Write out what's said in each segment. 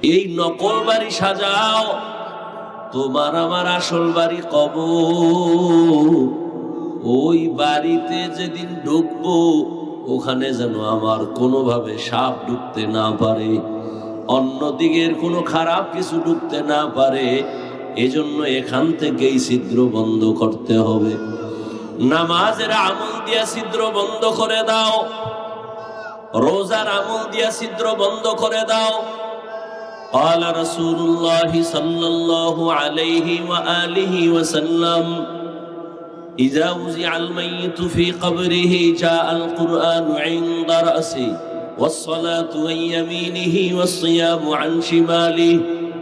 এই নকল বাড়ি সাজাও, তোমার আমার আসল বাড়ি কবর। ওই বাড়িতে যেদিন ঢুকবো ওখানে যেন আমার কোনোভাবে সাপ ঢুকতে না পারে, অন্যদিকের কোনো খারাপ কিছু ঢুকতে না পারে। এজন্য এখান থেকেই ছিদ্র বন্ধ করতে হবে। নামাজের আমল দিয়া ছিদ্র বন্ধ করে দাও, রোজার আমল দিয়া ছিদ্র বন্ধ করে দাও। قال رسول الله صلى الله عليه وآله وسلم إذا وزع الميت في قبره جاء القرآن عند رأسه والصلاة عن يمينه والصيام عن شماله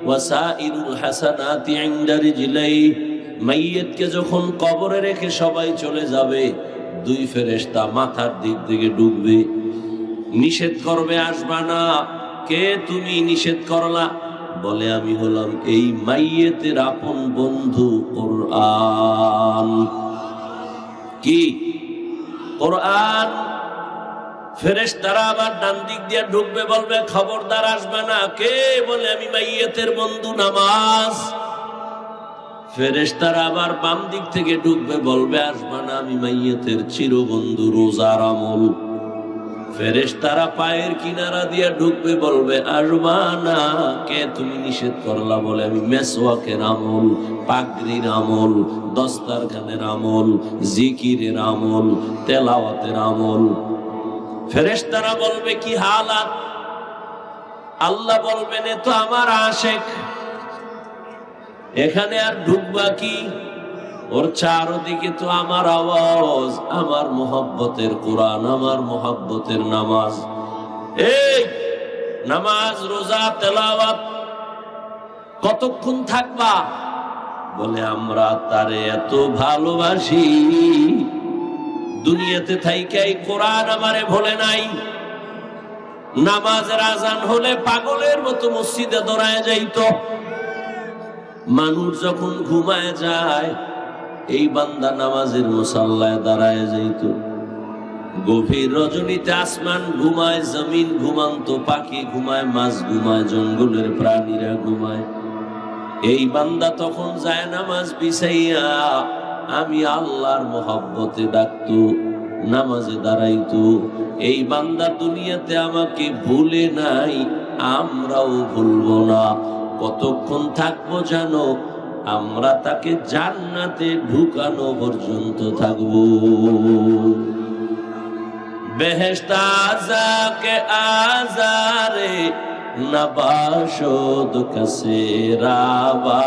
وسائر الحسنات عند رجليه। মাইয়িতকে যখন কবরে রেখে সবাই চলে যাবে, দুই ফেরেশতা মাথার দিক থেকে ঢুকবে, নিষেধ করবে আসবা না। কে তুমি নিষেধ করলা? বলে আমি হলাম এই মাইয়িতের আপন বন্ধু কোরআন। কি কোরআন? ফেরেশতারা আবার ডান দিক দিয়ে ঢুকবে, বলবে খবরদার আসবে না। কে? বলে আমি মাইয়িতের বন্ধু নামাজ। ফেরেশতারা আবার বাম দিক থেকে ঢুকবে, বলবে আসবে না, আমি মাইয়িতের চিরবন্ধু রোজার আমল। ফেরেশতারা পায়ের কিনারা দিয়ে ঢুকবে, বলবে আসবা না। কে তুমি নিষেধ করলা? বলে আমি মেসওয়াকের আমল, পাগড়ির আমল, দস্তারখানের আমল, জিকিরের আমল, তেলাওয়াতের আমল। ফেরেশতারা বলবে কি হালাত? আল্লাহ বলবেন এ তো আমার আশেক, এখানে আর ঢুকবা কি? ওর চারদিকে তো আমার আওয়াজ, আমার মোহাব্বতের কোরআন, আমার মোহাব্বতের নামাজ। এই নামাজ, রোজা, তেলাওয়াত কতক্ষণ থাকবা? বলে আমরা তারে এত ভালোবাসি, দুনিয়াতে থাইকা এই কোরআন আমারে ভোলে নাই। নামাজের আজান হলে পাগলের মতো মসজিদে দৌড়ায় যাইতো। মানুষ যখন ঘুমায় যায়, এই বান্দা নামাজের মুসাল্লায় দাঁড়ায় যাইত। গভীর রজনীতে আসমান ঘুমায়, জমিন ঘুমান্ত, পাখি ঘুমায়, মাছ ঘুমায়, জঙ্গলের প্রাণীরা ঘুমায়। এই বান্দা তখন যায় নামাজ বিছাইয়া আমি আল্লাহর মোহাব্বতে ডাকতো, নামাজে দাঁড়াইতো। এই বান্দা দুনিয়াতে আমাকে ভুলে নাই, আমরাও ভুলবো না। কতক্ষণ থাকবো জানো? আমরা তাকে জান্নাতে ঢুকানো পর্যন্ত থাকবো। বেহেশত আযাকে আযারে নবাশদ কসে রাবা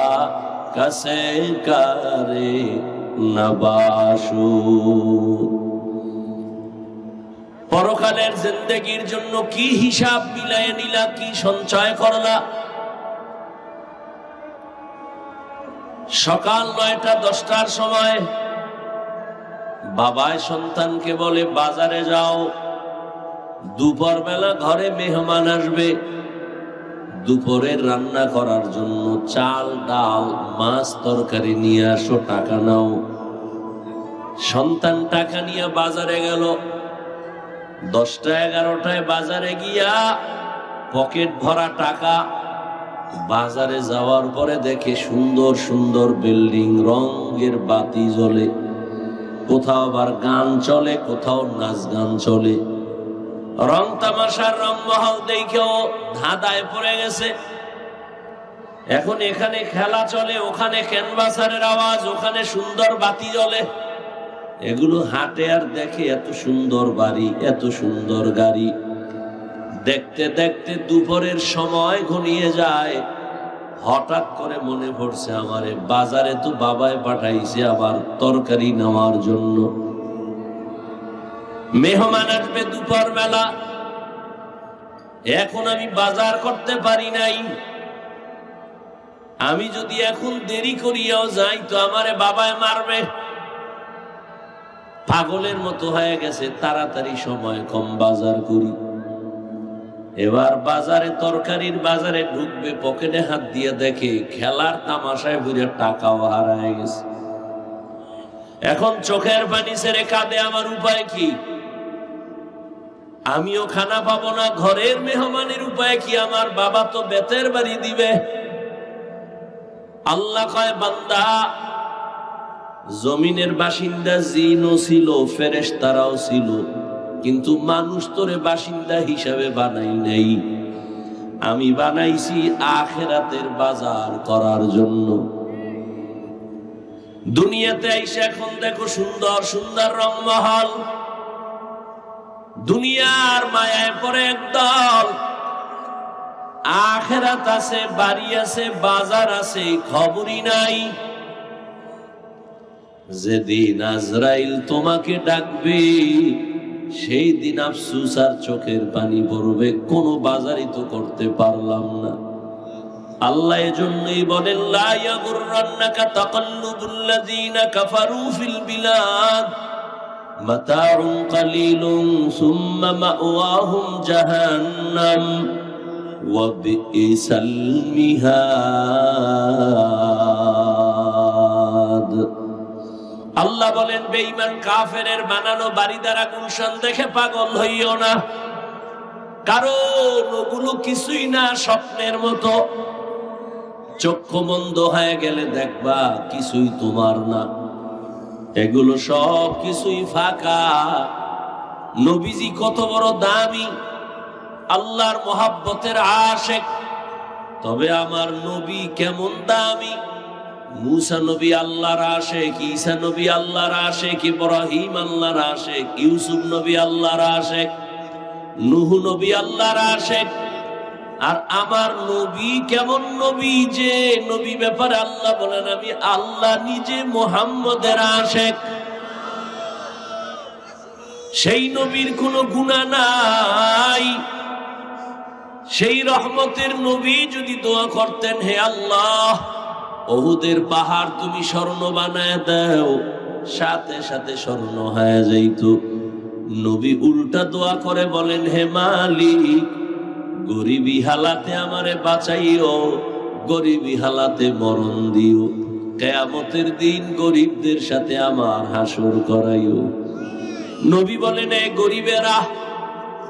কসে কারে নবাশু। পরকালের জিন্দেগির জন্য কি হিসাব মিলায় নিলা, কি সঞ্চয় করলা? সকাল ৯টা-১০টার সময় বাবায় সন্তানকে বলে বাজারে যাও, দুপুর বেলা ঘরে মেহমান আসবে, দুপুরের রান্না করার জন্য চাল, ডাল, মাছ, তরকারি নিয়ে আসো, টাকা নাও। সন্তান টাকা নিয়ে বাজারে গেল। ১০টা-১১টায় বাজারে গিয়া পকেট ভরা টাকা। বাজারে যাওয়ার পরে দেখে সুন্দর সুন্দর বিল্ডিং, রঙের বাতি জ্বলে, কোথাও আবার গান চলে, কোথাও নাচ গান চলে। রং তামাশার রংমহল দেখেও ধাঁধায় পড়ে গেছে। এখন এখানে খেলা চলে, ওখানে ক্যানভাসারের আওয়াজ, ওখানে সুন্দর বাতি জ্বলে। এগুলো হাঁটে আর দেখে এত সুন্দর বাড়ি, এত সুন্দর গাড়ি। দেখতে দেখতে দুপুরের সময় ঘনিয়ে যায়। হঠাৎ করে মনে পড়ছে আমারে বাজারে তো বাবায় পাঠাইছে আবার তরকারি নেওয়ার জন্য। মেহমান আসবে দুপুর বেলা, এখন আমি বাজার করতে পারি নাই। আমি যদি এখন দেরি করিয়াও যাই তো আমারে বাবায় মারবে। পাগলের মতো হয়ে গেছে, তাড়াতাড়ি সময় কম, বাজার করি। এবার বাজারে, তরকারির বাজারে ঢুকবে, পকেটে হাত দিয়ে দেখে খেলার তামাশায় বুঝে টাকাও হারায় গেছে। এখন চোখের পানি ছেড়ে কাঁদে, আমার উপায় কি? আমিও খানা পাবো না, ঘরের মেহমানের উপায় কি? আমার বাবা তো বেতের বাড়ি দিবে। আল্লাহ কয়, বান্দা, জমিনের বাসিন্দা জিনও ছিল, ফেরেশতারাও ছিল, কিন্তু মানুষ তোরে বাসিন্দা হিসাবে বানাই নাই। আমি বানাইছি আখিরাতের বাজার করার জন্য। দুনিয়াতে আইসা এখন দেখো সুন্দর সুন্দর রংমহল, দুনিয়ার মায়ায় পরে একদল। আখিরাত আছে, বাড়ি আছে, বাজার আছে, খবরই নাই। যেদিন আজরাইল তোমাকে ডাকবে সেই দিন আফসোস আর চোখের পানি পড়বে, কোনো বাজারই তো করতে পারলাম না। আল্লাহ এজন্যই বলেন, লা ইয়াগুররান্নাকা তাকাল্লুবুল্লাযীনা কাফারু ফিল বিলাদ মাতাউন কালিলুন সুম্মা মাওয়াহুম জাহান্নাম ওয়া বিইসাল মিহাদ। আল্লাহ বলেন, বেঈমান কাফেরের বানানো বাড়ি দ্বারা গুলশান দেখে পাগল হইও না, কারণ ওগুলো কিছুই না, স্বপ্নের মতো। চক্ষু বন্ধ হয়ে গেলে দেখবা কিছুই তোমার না, এগুলো সব কিছুই ফাঁকা। নবীজি কত বড় দামি, আল্লাহর মহাব্বতের আশিক, তবে আমার নবী কেমন দামি। মুসা নবী আল্লাহর আশিক, ঈসা নবী আল্লাহর আশিক, ইব্রাহিম আল্লাহর আশিক, ইউসুফ নবী আল্লাহর আশিক, নূহ নবী আল্লাহর আশিক। আর আমার নবী কেমন নবী, যে নবী ব্যাপারে আল্লাহ বলেন, আমি আল্লাহ নিজে মুহাম্মদের আশিক। সেই নবীর কোনো গুনাহ নাই। সেই রহমতের নবী যদি দোয়া করতেন, হে আল্লাহ, উহুদের পাহাড় তুমি স্বর্ণ বানায় দাও, সাথে সাথে স্বর্ণ হয়ে যাইত। নবী উল্টা দোয়া করে বলেন, হে মালিক, গরিবী হালাতে আমারে বাঁচাইও, গরিবী হালাতে মরণ দিও, কিয়ামতের দিন গরিবদের সাথে আমার হাসর করাইও। নবী বলেন, এই গরিবেরা,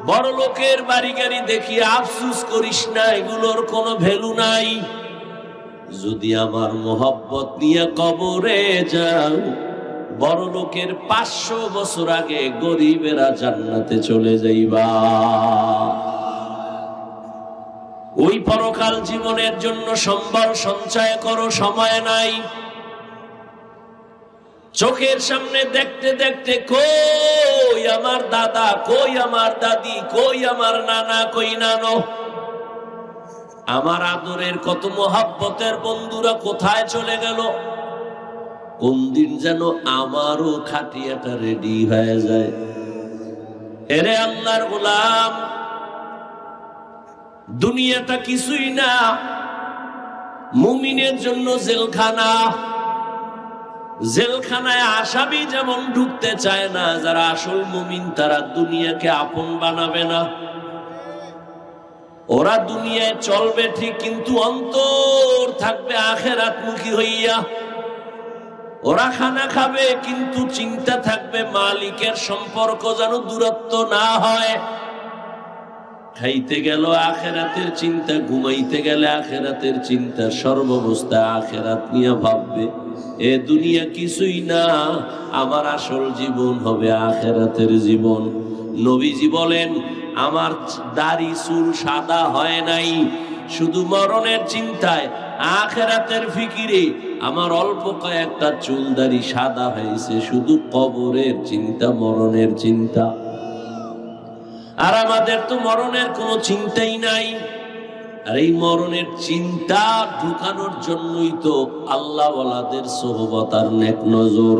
বড় লোকের বাড়ি গাড়ি দেখি আফসোস করিস না, এগুলোর কোনো ভ্যালু নাই। যদি আমার মোহব্বত নিয়ে কবরে যাও, বড় লোকের 500 বছর আগে গরিবেরা জান্নাতে চলে যাইবা। ওই পরকাল জীবনের জন্য সম্বল সঞ্চয় করো, সময় নাই। চোখের সামনে দেখতে দেখতে কই আমার দাদা, কই আমার দাদি, কই আমার নানা, কই নানো, আমার আদরের কত মোহাব্বতের বন্ধুরা কোথায় চলে গেল। কোন দিন যেন আমারও খাটিয়াটা রেডি হয়ে যায়। এরে আল্লাহর গোলাম, দুনিয়াটা কিছুই না, মুমিনের জন্য জেলখানা। জেলখানায় আসামি যেমন ঢুকতে চায় না, যারা আসল মুমিন তারা দুনিয়াকে আপন বানাবে না। ওরা দুনিয়ায় চলবে ঠিক, কিন্তু অন্তর থাকবে আখিরাতমুখী হইয়া। ওরা খানা খাবে, কিন্তু চিন্তা থাকবে মালিকের সম্পর্ক যেন দূরত্ব না হয়। খাইতে গেল আখিরাতের চিন্তা, ঘুমাইতে গেলে আখিরাতের চিন্তা, সর্বাবস্থা আখিরাত নিয়ে ভাববে। এ দুনিয়া কিছুই না, আমার আসল জীবন হবে আখিরাতের জীবন। নবীজি বলেন, আমার দাড়ি চুল সাদা হয় নাই শুধু মরণের চিন্তায়, আখিরাতের ফিকিরে আমার অল্প কয়েকটা চুল দাড়ি সাদা হয়েছে শুধু কবরের চিন্তা, মরণের চিন্তা। আর আমাদের তো মরণের কোনো চিন্তাই নাই। আর এই মরণের চিন্তা ঢুকানোর জন্যই তো আল্লাহওয়ালাদের সোহবত আর নেক নজর।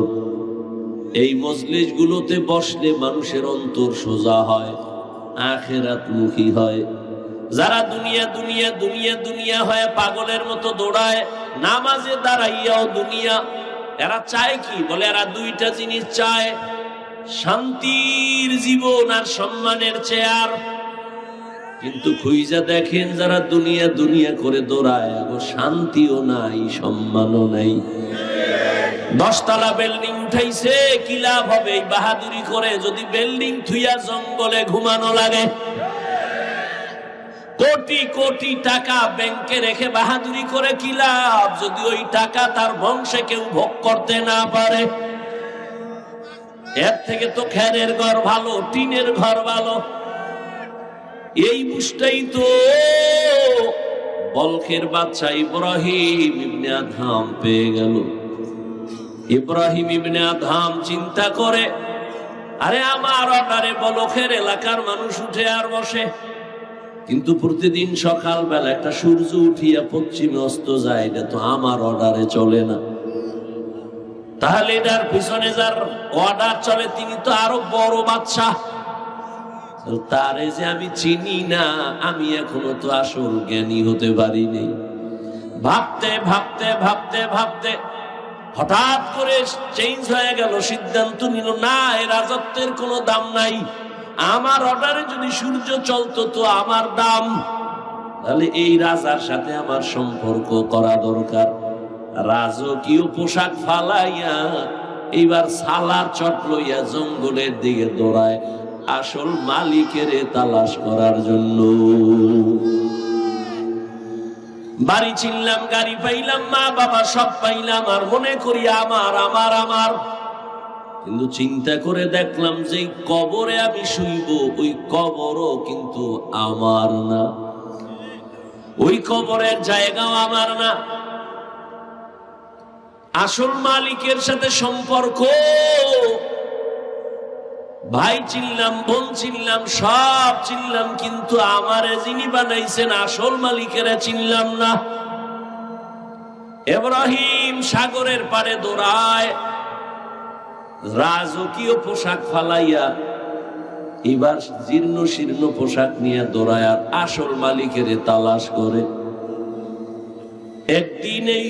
এই মজলিসগুলোতে বসলে মানুষের অন্তর সোজা হয়, আখিরাতমুখী হয়। যারা দুনিয়া দুনিয়া দুনিয়া দুনিয়া হয়ে পাগলের মতো দৌড়ায়, নামাজে দাঁড়াইয়াও দুনিয়া, এরা চায় কি? বলে এরা দুইটা জিনিস চায়, শান্তির জীবন আর সম্মানের চেয়ার। কিন্তু খুঁজা দেখেন, যারা দুনিয়া দুনিয়া করে দৌড়ায়, শান্তিও নাই, সম্মানও নাই। 10 তলা বিল্ডিং উঠাইছে, কি লাভ হবে এই বাহাদুরি করে যদি বিল্ডিং থুইয়া জঙ্গলে ঘুমানো লাগে? কোটি কোটি টাকা ব্যাংকে রেখে বাহাদুরি করে কি লাভ যদি ওই টাকা তার বংশে কেউ ভোগ করতে না পারে? এর থেকে তো খেরের ঘর ভালো, টিনের ঘর ভালো। এই বুঝটাই তো বলখের বাদশা ইব্রাহিম ইবনে আদহাম পেয়ে গেল। ইব্রাহিম ইবনে আদহাম চিন্তা করে, আরে আমার অর্ডারে বলখের এলাকার মানুষ উঠে আর বসে, কিন্তু প্রতিদিন সকালবেলা একটা সূর্য উঠিয়া পশ্চিমে অস্ত যায়, এটা তো আমার অর্ডারে চলে না। তাহলে এটার পিছনে যার অর্ডার চলে তিনি তো আরো বড় বাদশা, তারে যে আমি চিনি না, আমি এখনো তো আসল জ্ঞানী হতে পারিনি। ভাবতে ভাবতে ভাবতে ভাবতে হঠাৎ করে চেঞ্জ হয়ে গেল, সিদ্ধান্ত নিল না, এ রাজত্বের কোনো দাম নাই, আমার অর্ডারে যদি সূর্য চলতো তো আমার দাম, তাহলে এই রাজার সাথে আমার সম্পর্ক করা দরকার। রাজকীয় পোশাক ফালাইয়া এইবার সালার চট লইয়া জঙ্গলের দিকে দৌড়ায় আসল মালিকের তালাশ করার জন্য। বাড়ি চিনলাম, গাড়ি পাইলাম, মা বাবা সব পাইলাম, আর মনে করি আমার আমার আমার, কিন্তু চিন্তা করে দেখলাম যে কবরে আমি শুইব, ওই কবরও কিন্তু আমার না, ওই কবরের জায়গাও আমার না। আসল মালিকের সাথে সম্পর্ক, ভাই চিনলাম, বোন চিনলাম, সব চিনলাম, কিন্তু আমারে যিনি বানাইছেন আসল মালিকেরা চিনলাম না। ইব্রাহিম সাগরের পাড়ে দৌড়ায়, রাজকীয় পোশাক ফালাইয়া এবার জীর্ণ শীর্ণ পোশাক নিয়ে দৌড়ায় আর আসল মালিকের তালাশ করে। একদিন এই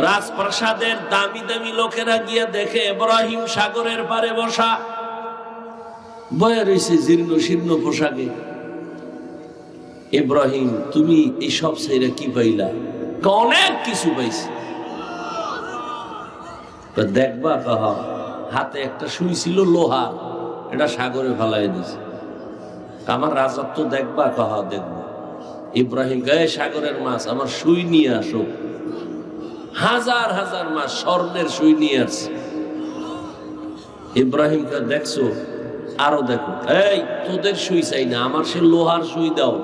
রাজপ্রাসাদের দামি দামি লোকেরা গিয়ে দেখে ইব্রাহিম সাগরের পাড়ে বসা, বয়ে রয়েছে জীর্ণ শীর্ণ পোশাকে। ইব্রাহিম, তুমি এই সব সাইরা কি পাইলা? অনেক কিছু পাইছি। দেখবা কাহা, হাতে একটা সুই ছিল লোহার, এটা সাগরে ফালাই দিছে। আমার রাজত্ব দেখবা কাহা? দেখবো। ইব্রাহিম গায়ে সাগরের মাছ, আমার সুই নিয়ে আসো। হাজার হাজার মাছ স্বর্ণের সুই নিয়ে আসছে। ইব্রাহিমকে দেখছো? আরো দেখো। এই তোদের সুই চাই না, আমার সে লোহার সুই দাও।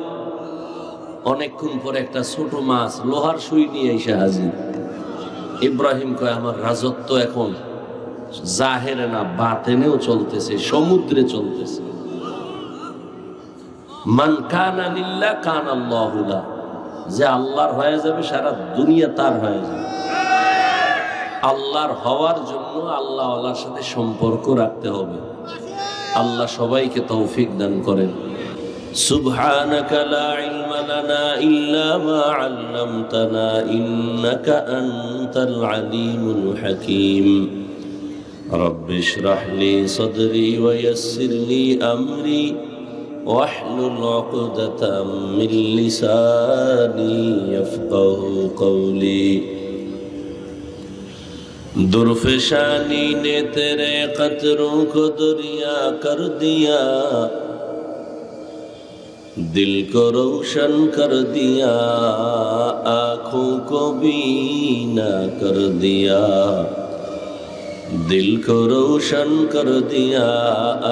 অনেকক্ষণ পরে একটা ছোট মাছ লোহার সুই নিয়ে এসে হাজির। ইব্রাহিম কয়, আমার রাজত্ব এখন জাহেরে না বাতেনেও চলতেছে, সমুদ্রে চলতেছে। মান কানা লিল্লাহ কানা আল্লাহু লাহ, যে আল্লাহর হয়ে যাবে সারা দুনিয়া তার হয়ে যাবে। আল্লাহর হওয়ার জন্য আল্লাহ আল্লাহর সাথে সম্পর্ক রাখতে হবে। আল্লাহ সবাইকে তৌফিক দান করেন। সুবহানাকা লা ইলমা লানা ইল্লা মা আল্লামতানা ইন্নাকা আনতাল আলিমুল হাকীম। রব্বি ইশরাহ লি সাদরি ওয়া ইয়াসসির লি আমরি ওয়াহলুল উকদাতাম মিন লিসানি ইয়াফকাহু কওলি। दुर्फशानी ने तेरे कतरों को दरिया कर दिया, दिल को रोशन कर दिया, आँखों को बीना कर दिया, दिल को रोशन कर दिया,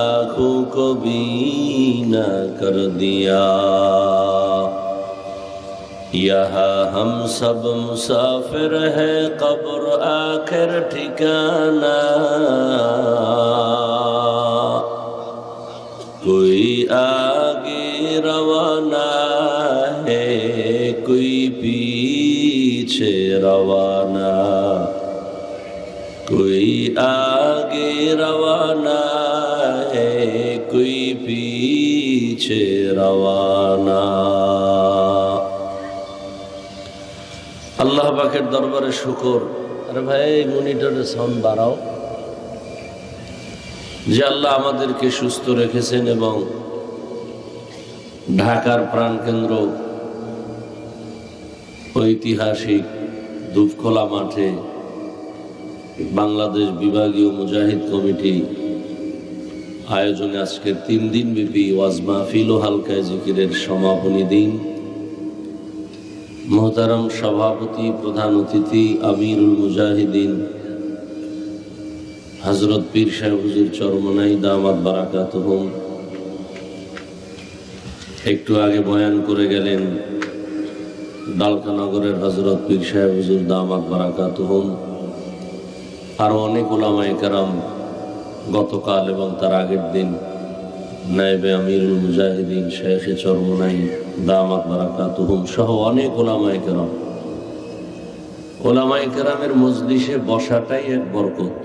आँखों को बीना कर दिया। यहाँ हम सब मुसाफिर है, कब्र आखिर ठिकाना। कोई आगे रवाना है, कोई पीछे रवाना, कोई आगे रवाना है, कोई पीछे रवाना। আল্লাহ পাকের দরবারে শুকর। আরে ভাই মনিটরে সাউন্ড বাড়াও। যে আল্লাহ আমাদেরকে সুস্থ রেখেছেন এবং ঢাকার প্রাণকেন্দ্র ঐতিহাসিক দুধখোলা মাঠে বাংলাদেশ বিভাগীয় মুজাহিদ কমিটি আয়োজনে আজকের 3 দিন ব্যাপী ওয়াজ মাহফিল ও হালকায় জিকিরের সমাপনী দিন। মোহতারাম সভাপতি, প্রধান অতিথি আমিরুল মুজাহিদিন হযরত পীর সাহেব হুজুর চরমনাই দামাত বারাকাতুহুম একটু আগে বয়ান করে গেলেন ডালকানগরের হযরত পীর সাহেব হুজুর দামাত বারাকাতুহুম। আরো অনেক উলামায়ে কেরাম গতকাল এবং তার আগের দিন নায়েবে আমিরুল মুজাহিদিন শেখ চরমনাই দামাত বারাকাতুহুম সহ অনেক উলামায়ে কেরাম। উলামায়ে কেরামের মজলিসে বসাটাই এক বরকত,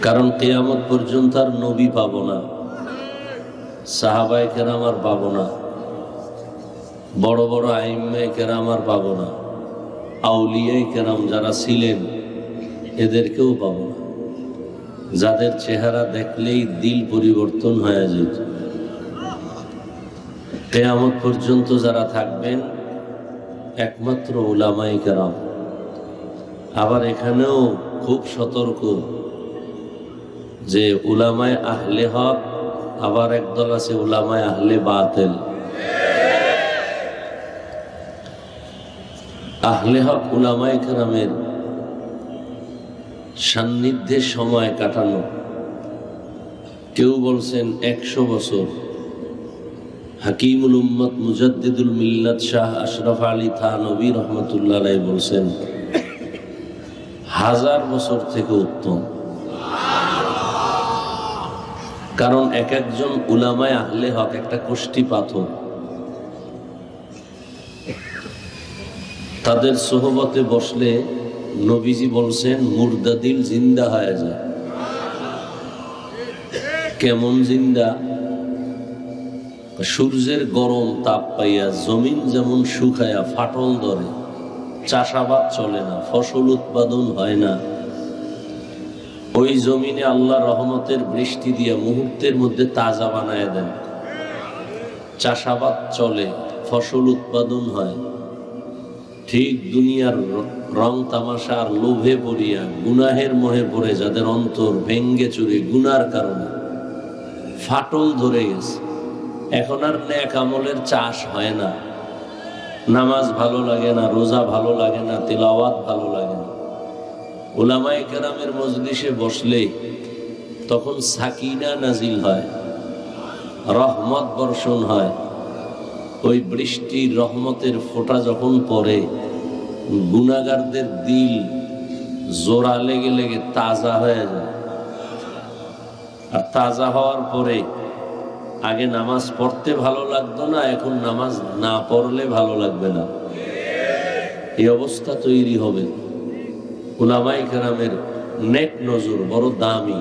কারণ কিয়ামত পর্যন্ত আর নবী পাবো না, সাহাবায়ে কেরাম আর পাবো না, বড় বড় আইম্মায়ে কেরাম আর পাবো না, আউলিয়ায়ে কেরাম যারা ছিলেন এদেরকেও পাবো না, যাদের চেহারা দেখলেই দিল পরিবর্তন হয়ে যেত। কিয়ামত পর্যন্ত যারা থাকবেন একমাত্র উলামায়ে কেরাম। আবার এখানেও খুব সতর্ক যে উলামায়ে আহলে হক, আবার একদল আছে উলামায়ে আহলে বাতিল। আহলে হক উলামায়ে কেরামের সান্নিধ্যে সময় কাটানো, কেউ বলছেন 100 বছর। হাকিমুল উম্মত মুজাদ্দিদুল মিল্লাত শাহ আশরাফ আলী থানভী রহমতুল্লাহ আলাইহি বলছেন 1000 বছর থেকে উত্তম। কারণ এক একজন উলামায়ে আহলে হক একটা কোষ্ঠী পাথর, তাদের সোহবতে বসলে নবীজি বলছেন মুর্দা দিল জিন্দা হয়ে যায়। কেমন জিন্দা? সূর্যের গরম তাপ পাইয়া জমিন যেমন শুকায়া ফাটল ধরে, চাষাবাদ চলে না, ফসল উৎপাদন হয় না, ওই জমিনে আল্লাহ রহমতের বৃষ্টি দিয়া মুহূর্তের মধ্যে তাজা বানায় দেন, চাষাবাদ চলে, ফসল উৎপাদন হয়। ঠিক দুনিয়ার রং তামাশার লোভে পড়িয়া গুনাহের মোহে পড়ে যাদের অন্তর ভেঙ্গে চুরে গুনার কারণে ফাটল ধরে গেছে, এখন আর নেক আমলের চাষ হয় না, নামাজ ভালো লাগে না, রোজা ভালো লাগে না, তিলাওয়াত ভালো লাগে না। উলামায়ে কেরামের মজলিসে বসলে তখন সাকিনা নাজিল হয়, রহমত বর্ষণ হয়। ওই বৃষ্টির রহমতের ফোঁটা যখন পড়ে গুনাহগারদের দিল জোড়া লেগে লেগে তাজা হয়ে যায়। আর তাজা হওয়ার পরে আগে নামাজ পড়তে ভালো লাগতো না, এখন নামাজ না পড়লে ভালো লাগবে না, এই অবস্থা তৈরি হবে। উলামায়ে কেরামের নেক নজর বড় দামি।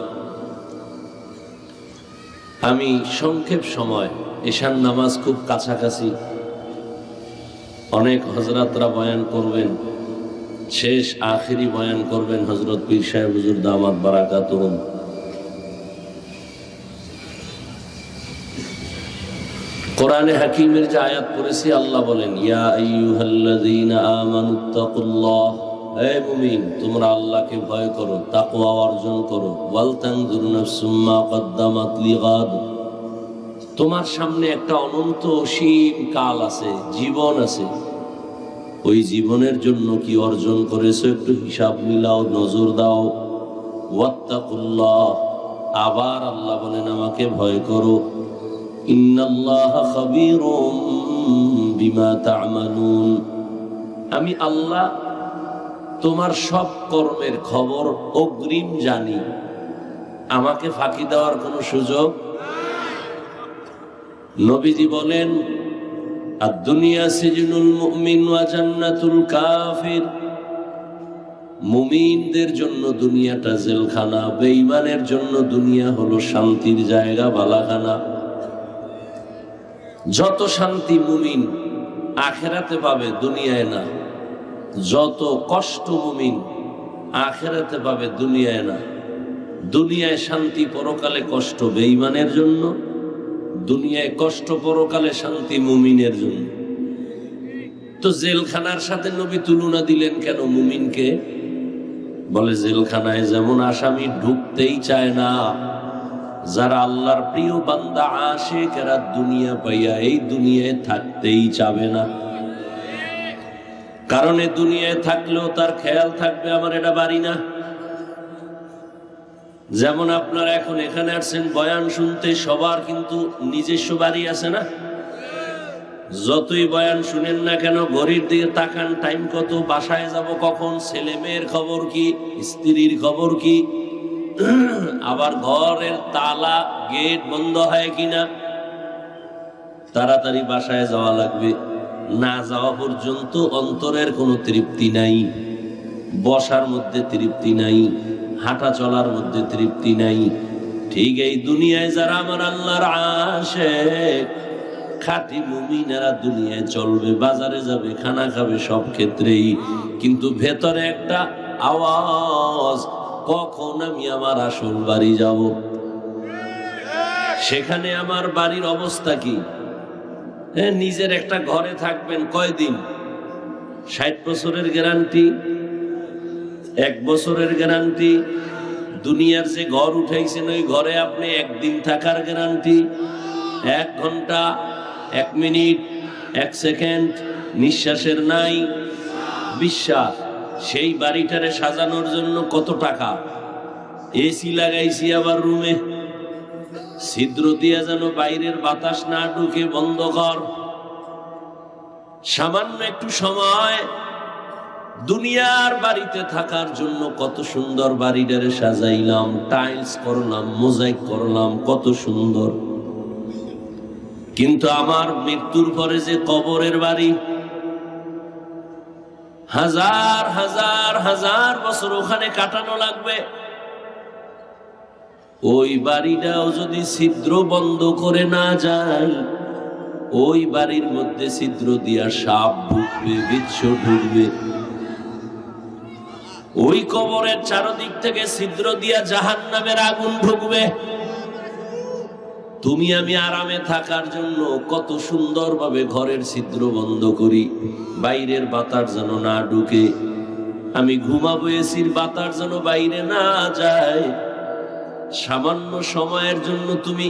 আমি সংক্ষেপ সময়, ঈশান নামাজ খুব কাছাকাছি, অনেক হযরতরা বয়ান করবেন, শেষ আখেরি বয়ান করবেন হযরত পীর সাহেব হুজুর দামাত বারাকাতুহুম। কোরআনে হাকিমের যে আয়াত পড়েছি, আল্লাহ বলেন ইয়া আইয়ুহাল্লাযীনা আমানুত্তাকুল্লাহ, হে মুমিন তোমরা আল্লাহকে ভয় করো, তাকওয়া অর্জন করো। ওয়াল তানজুর নাফসুম মা কদ্দামাত লিগাদ, তোমার সামনে একটা অনন্ত অসীম কাল আছে, জীবন আছে, ওই জীবনের জন্য কি অর্জন করেছো একটু হিসাব মিলাও, নজর দাও। ওয়াত্তাকুল্লাহ, আবার আল্লাহ বলেন আমাকে ভয় করো। ইন্নাল্লাহা খাবীরুম বিমা তা'মালুন, আমি আল্লাহ তোমার সব কর্মের খবর অগ্রিম জানি, আমাকে ফাঁকি দেওয়ার কোনো সুযোগ। নবীজি বলেন আদ-দুনিয়া সিজনুল মুমিন ওয়া জান্নাতুল কাফির, মুমিনদের জন্য দুনিয়াটা জেলখানা, বেঈমানের জন্য দুনিয়া হলো শান্তির জায়গা, বালাখানা। যত শান্তি মুমিন আখিরাতে পাবে দুনিয়ায় না, যত কষ্ট মুমিন আখিরাতে পাবে দুনিয়ায় না। দুনিয়ায় শান্তি, পরকালে কষ্ট বেঈমানের জন্য, দুনিয়ায় কষ্ট, পরকালে শান্তি মুমিনের জন্য। তো জেলখানার সাথে নবী তুলনা দিলেন কেন মুমিনকে? বলে জেলখানায় যেমন আসামি ঢুকতেই চায় না, যারা আল্লাহর প্রিয় বান্দা আশিক এরা দুনিয়া পাইয়া এই দুনিয়ায় থাকতেই চাবে না। কারণ এই দুনিয়ায় থাকলেও তার খেয়াল থাকবে আমার এটা বাড়ি না। যেমন আপনারা এখন এখানে আসছেন বয়ান শুনতে, সবার কিন্তু নিজস্ব বাড়ি আছে না? যতই বয়ান শুনেন না কেন ঘড়ির দিকে তাকান, টাইম কত, বাসায় যাব কখন, ছেলে মেয়ের খবর কি, স্ত্রীর খবর কি, আবার ঘরের তালা গেট বন্ধ হয় কিনা, তাড়াতাড়ি বাসায় যাওয়া লাগবে। না যাওয়া পর্যন্ত অন্তরের কোনো তৃপ্তি নাই, বসার মধ্যে তৃপ্তি নাই, হাঁটা চলার মধ্যে তৃপ্তি নাই। ঠিক এই দুনিয়ায় যারা আমার আল্লাহর আশিক খাঁটি মুমিনেরা দুনিয়ায় চলবে, বাজারে যাবে, খানা খাবে, সব ক্ষেত্রেই, কিন্তু ভেতরে একটা আওয়াজ, কখন আমি আমার আসল বাড়ি যাব। সেখানে আমার বাড়ির অবস্থা কি? হ্যাঁ, নিজের একটা ঘরে থাকবেন কয়দিন? 60 বছরের গ্যারান্টি, 1 বছরের গ্যারান্টি। দুনিয়ার যে ঘর উঠাইছেন ওই ঘরে আপনি একদিন থাকার গ্যারান্টি। 1 ঘন্টা, 1 মিনিট, 1 সেকেন্ড নিঃশ্বাসের নাই বিশ্বাস। সেই বাড়িটারে সাজানোর জন্য কত টাকা, এসি লাগাইছি আবার রুমে, ছিদ্র দিয়ে যেন বাইরের বাতাস না ঢুকে বন্ধ কর। সামান্য একটু সময় দুনিয়ার বাড়িতে থাকার জন্য কত সুন্দর বাড়িটারে সাজাইলাম, টাইলস করলাম, মোজাইক করলাম, কত সুন্দর। কিন্তু আমার মৃত্যুর পরে যে কবরের বাড়ি, হাজার হাজার হাজার বছর ওখানে কাটানো লাগবে, ওই বাড়িটাও যদি ছিদ্র বন্ধ করে না যায়, ওই বাড়ির মধ্যে ছিদ্র দিয়া সাপ ঢুকবে, বিচ্ছু ঢুকবে। ওই কবরের চারদিক থেকে ছিদ্র দিয়া জাহান্নামের আগুন ঢুকবে। তুমি আমি আরামে থাকার জন্য কত সুন্দরভাবে ঘরের ছিদ্র বন্ধ করি, বাইরের বাতাস যেন না ঢুকে। আমি ঘুমাবো, এসির বাতাস যেন বাইরে না যায়। সামান্য সময়ের জন্য তুমি